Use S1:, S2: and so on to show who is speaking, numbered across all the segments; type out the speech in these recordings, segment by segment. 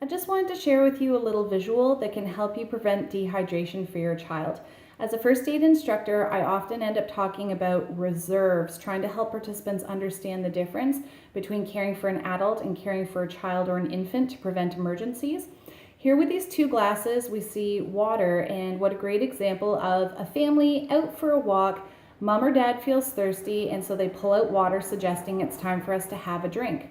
S1: I just wanted to share with you a little visual that can help you prevent dehydration for your child. As a first aid instructor, I often end up talking about reserves, trying to help participants understand the difference between caring for an adult and caring for a child or an infant to prevent emergencies. Here with these two glasses, we see water, and what a great example of a family out for a walk. Mom or dad feels thirsty, and so they pull out water, suggesting it's time for us to have a drink.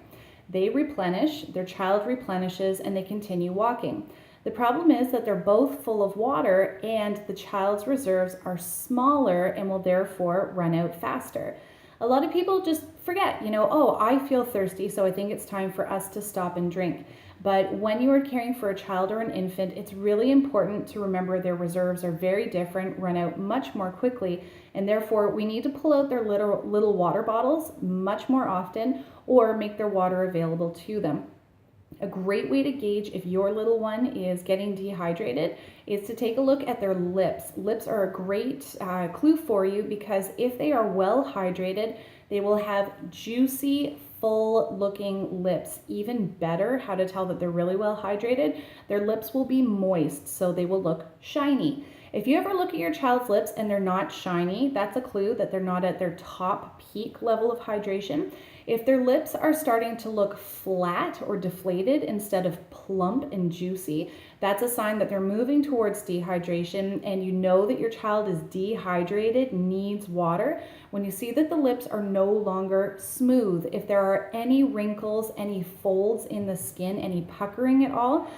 S1: They replenish, their child replenishes, and they continue walking. The problem is that they're both full of water and the child's reserves are smaller and will therefore run out faster. A lot of people just forget, oh, I feel thirsty, so I think it's time for us to stop and drink. But when you are caring for a child or an infant, it's really important to remember their reserves are very different, run out much more quickly, and therefore we need to pull out their little water bottles much more often or make their water available to them. A great way to gauge if your little one is getting dehydrated is to take a look at their lips. Lips are a great clue for you because if they are well hydrated, they will have juicy, full looking lips. Even better, how to tell that they're really well hydrated, their lips will be moist, so they will look shiny. If you ever look at your child's lips and they're not shiny, that's a clue that they're not at their top peak level of hydration. If their lips are starting to look flat or deflated instead of plump and juicy, that's a sign that they're moving towards dehydration, and you know that your child is dehydrated, needs water. When you see that the lips are no longer smooth, if there are any wrinkles, any folds in the skin, any puckering at all,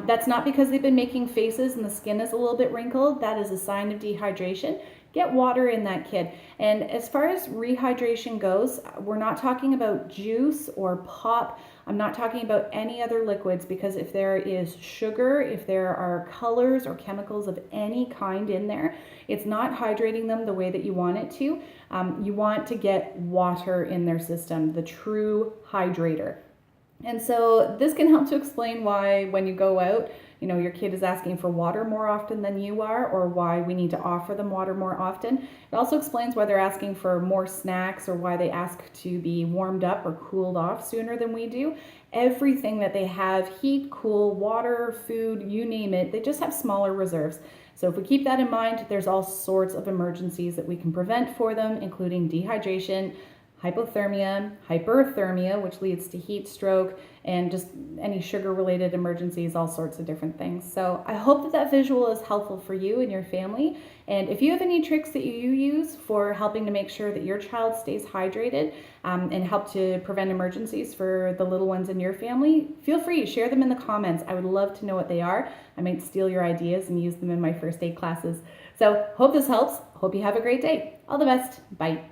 S1: that's not because they've been making faces and the skin is a little bit wrinkled. That is a sign of dehydration. Get water in that kid. And as far as rehydration goes, we're not talking about juice or pop. I'm not talking about any other liquids, because if there is sugar, if there are colors or chemicals of any kind in there, it's not hydrating them the way that you want it to. You want to get water in their system, the true hydrator. And so this can help to explain why when you go out, your kid is asking for water more often than you are, or why we need to offer them water more often. It also explains why they're asking for more snacks, or why they ask to be warmed up or cooled off sooner than we do. Everything that they have, heat, cool, water, food, you name it, they just have smaller reserves. So if we keep that in mind, there's all sorts of emergencies that we can prevent for them, including dehydration, hypothermia, hyperthermia, which leads to heat stroke, and just any sugar-related emergencies, all sorts of different things. So I hope that visual is helpful for you and your family. And if you have any tricks that you use for helping to make sure that your child stays hydrated and help to prevent emergencies for the little ones in your family, feel free, share them in the comments. I would love to know what they are. I might steal your ideas and use them in my first aid classes. So hope this helps. Hope you have a great day. All the best. Bye.